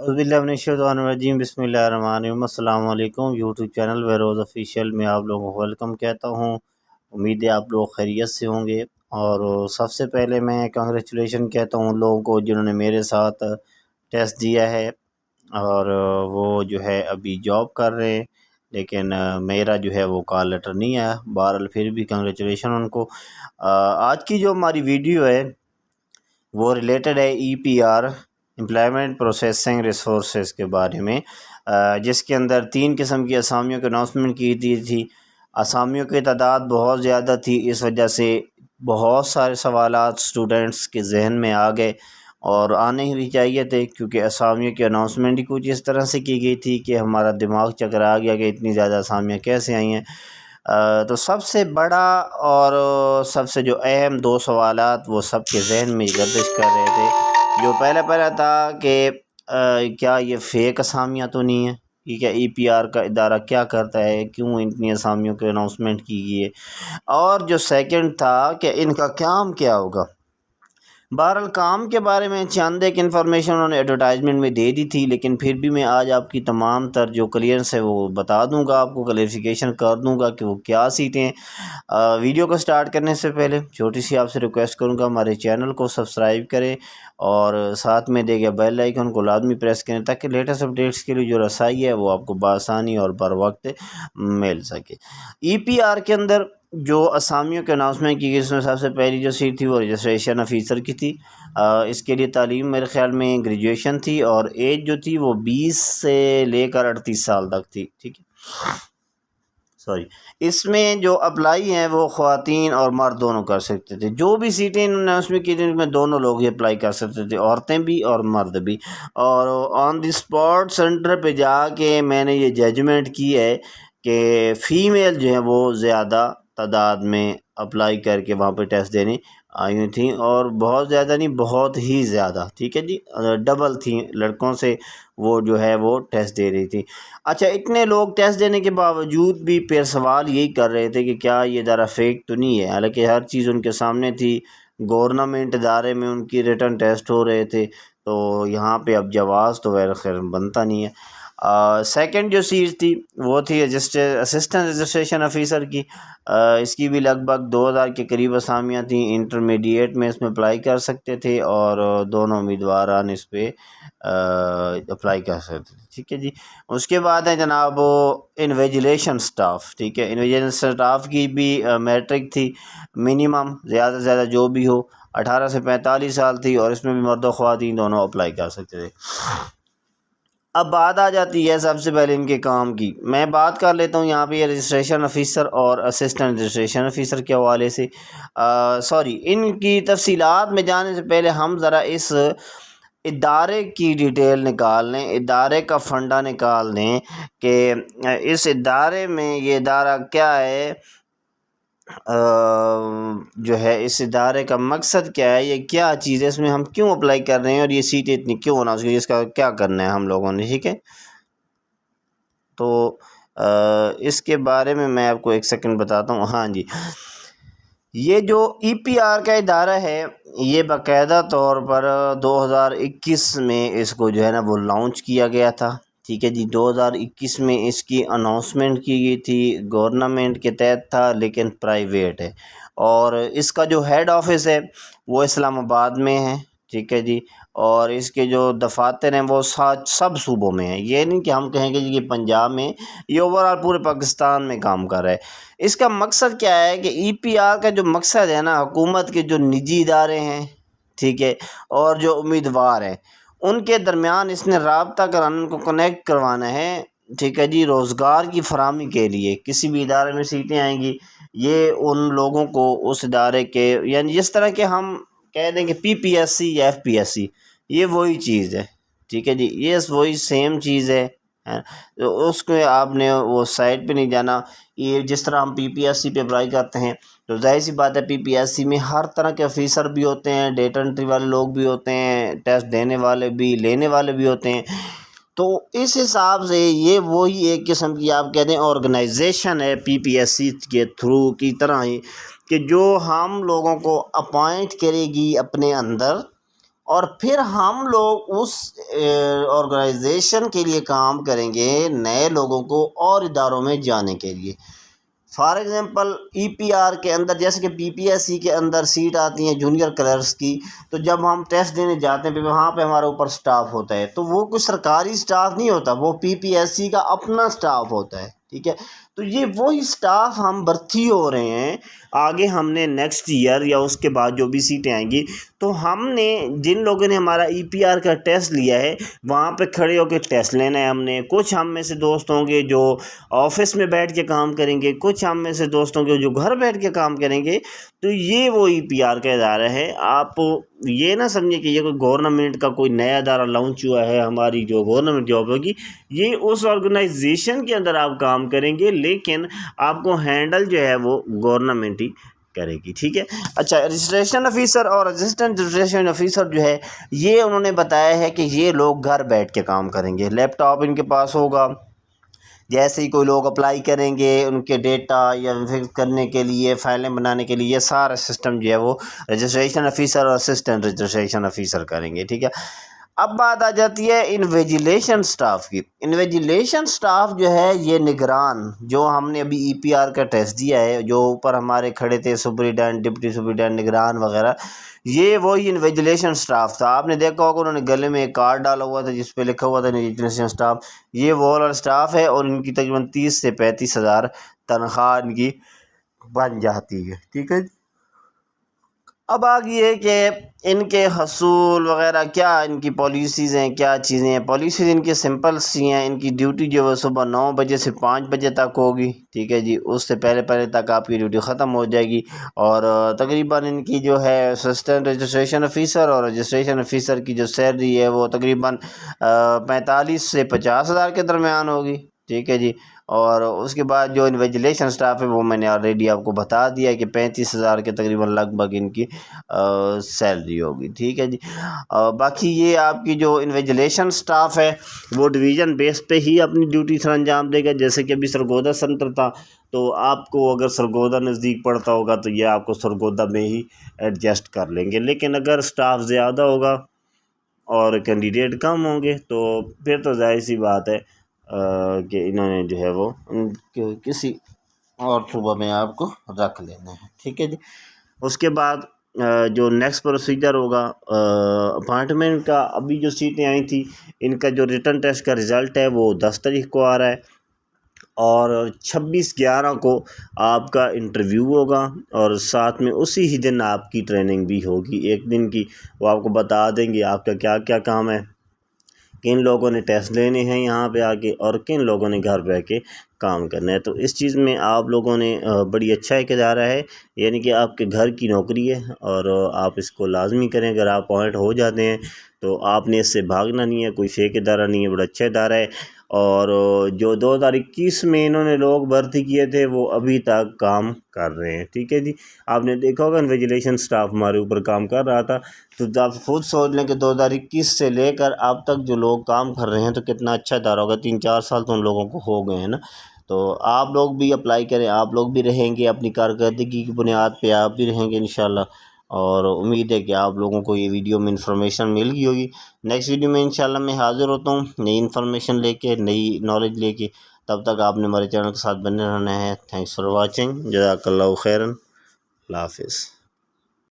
अज़बिल्लाहिमिनश्शैतानिर्रजीम बिस्मिल्लाहिर्रहमानिर्रहीम। अस्सलाम वालेकुम। यूट्यूब चैनल वेरोज़ ऑफिशियल में आप लोगों को वेलकम कहता हूँ। उम्मीद है आप लोग खैरियत से होंगे। और सबसे पहले मैं कंग्रेचुलेशन कहता हूँ उन लोगों को जिन्होंने मेरे साथ टेस्ट दिया है और वो जो है अभी जॉब कर रहे हैं, लेकिन मेरा जो है वो कॉल लेटर नहीं आया। बहरहाल फिर भी कंग्रेचुलेशन उनको। आज की जो हमारी वीडियो है वो रिलेटेड है EPR, एम्प्लॉयमेंट प्रोसेसिंग रिसोर्सेज के बारे में, जिसके अंदर 3 किस्म की असामियों की अनाउंसमेंट की थी। असामियों की तादाद बहुत ज़्यादा थी, इस वजह से बहुत सारे सवालात स्टूडेंट्स के जहन में आ गए और आने ही भी चाहिए थे, क्योंकि असामियों की अनाउंसमेंट ही कुछ इस तरह से की गई थी कि हमारा दिमाग चकरा गया कि इतनी ज़्यादा असामियाँ कैसे आई हैं। तो सबसे बड़ा और सबसे जो अहम 2 सवालात वो सबके ज़हन में गर्दिश कर रहे थे। जो पहला था कि क्या ये फ़ेक असामियाँ तो नहीं है, ठीक है? EPR का इदारा क्या करता है, क्यों इतनी असामियों की अनाउंसमेंट की गई है, और जो सेकंड था कि इनका काम क्या होगा। बहरहाल काम के बारे में चंद एक इन्फॉर्मेशन उन्होंने एडवर्टाइजमेंट में दे दी थी, लेकिन फिर भी मैं आज आपकी तमाम तर जो क्लियरेंस है वो बता दूंगा, आपको क्लेरिफिकेशन कर दूंगा कि वो क्या सीटें हैं। वीडियो को स्टार्ट करने से पहले छोटी सी आपसे रिक्वेस्ट करूंगा, हमारे चैनल को सब्सक्राइब करें और साथ में दे गया बेल आइकन को लाजमी प्रेस करें, ताकि लेटेस्ट अपडेट्स के लिए जो रसाई है वो आपको बआसानी और बर वक्त मिल सके। EPR के अंदर जो असामियों के अनाउंसमेंट की गई, उसमें सबसे पहली जो सीट थी वो रजिस्ट्रेशन ऑफिसर की थी। इसके लिए तालीम मेरे ख्याल में ग्रेजुएशन थी और एज जो थी वो 20 से लेकर 38 साल तक थी, ठीक है? सॉरी, इसमें जो अप्लाई हैं वो ख़वातीन और मर्द दोनों कर सकते थे। जो भी सीटें इन्होंने उसमें की थी उनमें दोनों लोग ही अप्लाई कर सकते थे, औरतें भी और मर्द भी। और ऑन द स्पॉट सेंटर पे जाके मैंने ये जजमेंट की है कि फ़ीमेल जो है वो ज़्यादा तादाद में अप्लाई करके वहाँ पे टेस्ट देने आई हुई थी, और बहुत ज़्यादा नहीं, बहुत ही ज़्यादा, ठीक है जी, डबल थी लड़कों से वो जो है वो टेस्ट दे रही थी। अच्छा, इतने लोग टेस्ट देने के बावजूद भी फिर सवाल यही कर रहे थे कि क्या ये ज़रा फेक तो नहीं है, हालांकि हर चीज़ उनके सामने थी। गवर्नमेंट इदारे में उनकी रिटर्न टेस्ट हो रहे थे, तो यहाँ पे अब जवाब तो खैर बनता नहीं है। सेकंड जो सीट थी वो थी असिस्टेंट रजिस्ट्रेशन ऑफिसर की। इसकी भी लगभग 2000 के करीब असामियाँ थी। इंटरमीडिएट में इसमें अप्लाई कर सकते थे और दोनों उम्मीदवारान इस पर अप्लाई कर सकते थे, ठीक है जी। उसके बाद है जनाब इन्विजिलेशन स्टाफ, ठीक है? इन्विजिलेशन स्टाफ की भी मैट्रिक थी, मिनिमम ज़्यादा से ज़्यादा जो भी हो 18 से 45 साल थी, और इसमें भी मर्द और ख़वातीन दोनों अप्लाई कर सकते थे। अब बात आ जाती है सबसे पहले इनके काम की। मैं बात कर लेता हूँ यहाँ पे रजिस्ट्रेशन ऑफिसर और असिस्टेंट रजिस्ट्रेशन ऑफिसर के हवाले से। सॉरी, इनकी तफसीलात में जाने से पहले हम ज़रा इस इदारे की डिटेल निकाल लें, इदारे का फंडा निकाल लें कि इस इदारे में ये इदारा क्या है, जो है इस इदारे का मकसद क्या है, ये क्या चीज़ है, इसमें हम क्यों अप्लाई कर रहे हैं और ये सीटें इतनी क्यों होना चाहिए, इसका क्या करना है हम लोगों ने, ठीक है? तो इसके बारे में मैं आपको एक सेकंड बताता हूँ। हाँ जी, ये जो EPR का इदारा है ये बाकायदा तौर पर 2021 में इसको जो है ना वो लॉन्च किया गया था, ठीक है जी। 2021 में इसकी अनाउंसमेंट की गई थी, गवर्नमेंट के तहत था लेकिन प्राइवेट है, और इसका जो हेड ऑफिस है वो इस्लामाबाद में है, ठीक है जी। और इसके जो दफातर हैं वो सब सूबों में हैं। ये नहीं कि हम कहेंगे जी कि पंजाब में, ये ओवरऑल पूरे पाकिस्तान में काम कर रहा है। इसका मकसद क्या है कि EPR का जो मकसद है ना, हुकूमत के जो निजी इदारे हैं, ठीक है, और जो उम्मीदवार हैं उनके दरमियान इसने राब्ता कराना, उनको कनेक्ट करवाना है, ठीक है जी। रोज़गार की फराहमी के लिए किसी भी इदारे में सीटें आएंगी, ये उन लोगों को उस इदारे के, यानी जिस तरह के हम कह दें कि PPSC या FPSC, ये वही चीज़ है, ठीक है जी। ये वही सेम चीज़ है, तो उसको आपने वो साइट पे नहीं जाना। ये जिस तरह हम PPSC पे अप्लाई करते हैं तो जाहिर सी बात है PPSC में हर तरह के ऑफिसर भी होते हैं, डेटा एंट्री वाले लोग भी होते हैं, टेस्ट देने वाले भी, लेने वाले भी होते हैं। तो इस हिसाब से ये वही एक किस्म की आप कहते हैं ऑर्गेनाइजेशन है PPSC के थ्रू की तरह ही, कि जो हम लोगों को अपॉइंट करेगी अपने अंदर, اور پھر ہم لوگ اس آرگنائزیشن کے لیے کام کریں گے نئے لوگوں کو اور اداروں میں جانے کے لیے. For example E P R کے اندر جیسے کہ پی پی ایس سی کے اندر سیٹ آتی ہیں جونیئر کلرکس کی، تو جب ہم ٹیسٹ دینے جاتے ہیں وہاں پہ ہمارے اوپر سٹاف ہوتا ہے، تو وہ کوئی سرکاری سٹاف نہیں ہوتا، وہ پی پی ایس سی کا اپنا سٹاف ہوتا ہے. ٹھیک ہے، تو یہ وہی سٹاف ہم بھرتی ہو رہے ہیں. آگے ہم نے نیکسٹ ایئر یا اس کے بعد جو بھی سیٹیں آئیں گی، تو ہم نے جن لوگوں نے ہمارا ای پی آر کا ٹیسٹ لیا ہے وہاں پہ کھڑے ہو کے ٹیسٹ لینا ہے. ہم نے کچھ ہم میں سے دوست ہوں گے جو آفس میں بیٹھ کے کام کریں گے، کچھ ہم میں سے دوست ہوں گے جو گھر بیٹھ کے کام کریں گے. تو یہ وہ ای پی آر کا ادارہ ہے. آپ یہ نہ سمجھیں کہ یہ کوئی گورنمنٹ کا کوئی نیا ادارہ لانچ ہوا ہے، ہماری جو گورنمنٹ جاب ہوگی یہ اس آرگنائزیشن کے اندر آپ کام کریں گے، لیکن آپ کو ہینڈل جو ہے وہ گورنمنٹ ہی کرے گی. ٹھیک ہے. اچھا، رجسٹریشن آفیسر اور اسسٹنٹ رجسٹریشن آفیسر جو ہے یہ انہوں نے بتایا ہے کہ یہ لوگ گھر بیٹھ کے کام کریں گے. لیپ ٹاپ ان کے پاس ہوگا، جیسے ہی کوئی لوگ اپلائی کریں گے ان کے ڈیٹا یا فکس کرنے کے لیے، فائلیں بنانے کے لیے، یہ سارا سسٹم جو ہے وہ رجسٹریشن آفیسر اور اسسٹنٹ رجسٹریشن آفیسر کریں گے. ٹھیک ہے. اب بات آ جاتی ہے انویجیلیشن سٹاف کی. انویجیلیشن سٹاف جو ہے یہ نگران، جو ہم نے ابھی ای پی آر کا ٹیسٹ دیا ہے، جو اوپر ہمارے کھڑے تھے سپریڈنٹ، ڈپٹی سپریڈنٹ، نگران وغیرہ، یہ وہی انویجیلیشن سٹاف تھا. آپ نے دیکھا ہوگا انہوں نے گلے میں ایک کارڈ ڈالا ہوا تھا جس پہ لکھا ہوا تھا انویجیلیشن سٹاف. یہ وہ والا سٹاف ہے اور ان کی تقریباً 30 سے 35 ہزار تنخواہ ان کی بن جاتی ہے. ٹھیک ہے. اب آگے ہے کہ ان کے حصول وغیرہ کیا ان کی پالیسیز ہیں، کیا چیزیں ہیں. پالیسیز ان کی سمپل سی ہیں. ان کی ڈیوٹی جو ہے صبح 9 بجے سے 5 بجے تک ہوگی. ٹھیک ہے جی، اس سے پہلے تک آپ کی ڈیوٹی ختم ہو جائے گی. اور تقریباً ان کی جو ہے اسسٹنٹ رجسٹریشن آفیسر اور رجسٹریشن آفیسر کی جو سیلری ہے وہ تقریباً 45 سے 50 ہزار کے درمیان ہوگی. ٹھیک ہے جی. اور اس کے بعد جو انویجیلیشن سٹاف ہے وہ میں نے آلریڈی آپ کو بتا دیا ہے کہ 35 ہزار کے تقریباً لگ بھگ ان کی سیلری ہوگی. ٹھیک ہے جی. باقی یہ آپ کی جو انویجیلیشن سٹاف ہے وہ ڈویژن بیس پہ ہی اپنی ڈیوٹی سر انجام دے گا. جیسے کہ ابھی سرگودا سینٹر تھا، تو آپ کو اگر سرگودا نزدیک پڑتا ہوگا تو یہ آپ کو سرگودا میں ہی ایڈجسٹ کر لیں گے. لیکن اگر سٹاف زیادہ ہوگا اور کینڈیڈیٹ کم ہوں گے تو پھر تو ظاہر سی بات ہے کہ انہوں نے جو ہے وہ کسی اور صوبہ میں آپ کو رکھ لینا ہے. ٹھیک ہے جی. اس کے بعد جو نیکسٹ پروسیجر ہوگا اپائنٹمنٹ کا. ابھی جو سیٹیں آئی تھیں ان کا جو ریٹن ٹیسٹ کا رزلٹ ہے وہ 10 تاریخ کو آ رہا ہے، اور 26/11 کو آپ کا انٹرویو ہوگا، اور ساتھ میں اسی ہی دن آپ کی ٹریننگ بھی ہوگی 1 دن کی. وہ آپ کو بتا دیں گے آپ کا کیا کیا کام ہے، کن لوگوں نے ٹیسٹ لینے ہیں یہاں پہ آ کے، اور کن لوگوں نے گھر بیٹھ کے کام کرنا ہے. تو اس چیز میں آپ لوگوں نے بڑی اچھا ایک ادارہ ہے، یعنی کہ آپ کے گھر کی نوکری ہے اور آپ اس کو لازمی کریں. اگر آپ اپوائنٹ ہو جاتے ہیں تو آپ نے اس سے بھاگنا نہیں ہے، کوئی فیک ادارہ نہیں ہے، بڑا اچھا ادارہ ہے. اور جو 2021 میں انہوں نے لوگ بھرتی کیے تھے وہ ابھی تک کام کر رہے ہیں. ٹھیک ہے جی. آپ نے دیکھا ہوگا انویجیلیشن سٹاف ہمارے اوپر کام کر رہا تھا، تو آپ خود سوچ لیں کہ 2021 سے لے کر اب تک جو لوگ کام کر رہے ہیں تو کتنا اچھا ادارہ ہوگا. 3-4 سال تو ان لوگوں کو ہو گئے ہیں نا. تو آپ لوگ بھی اپلائی کریں، آپ لوگ بھی رہیں گے، اپنی کارکردگی کی بنیاد پہ آپ بھی رہیں گے انشاءاللہ. اور امید ہے کہ آپ لوگوں کو یہ ویڈیو میں انفارمیشن مل گئی ہوگی. نیکسٹ ویڈیو میں انشاءاللہ میں حاضر ہوتا ہوں نئی انفارمیشن لے کے، نئی نالج لے کے. تب تک آپ نے ہمارے چینل کے ساتھ بنے رہنا ہے. Thanks for watching. جزاک اللہ خیرا. اللہ حافظ.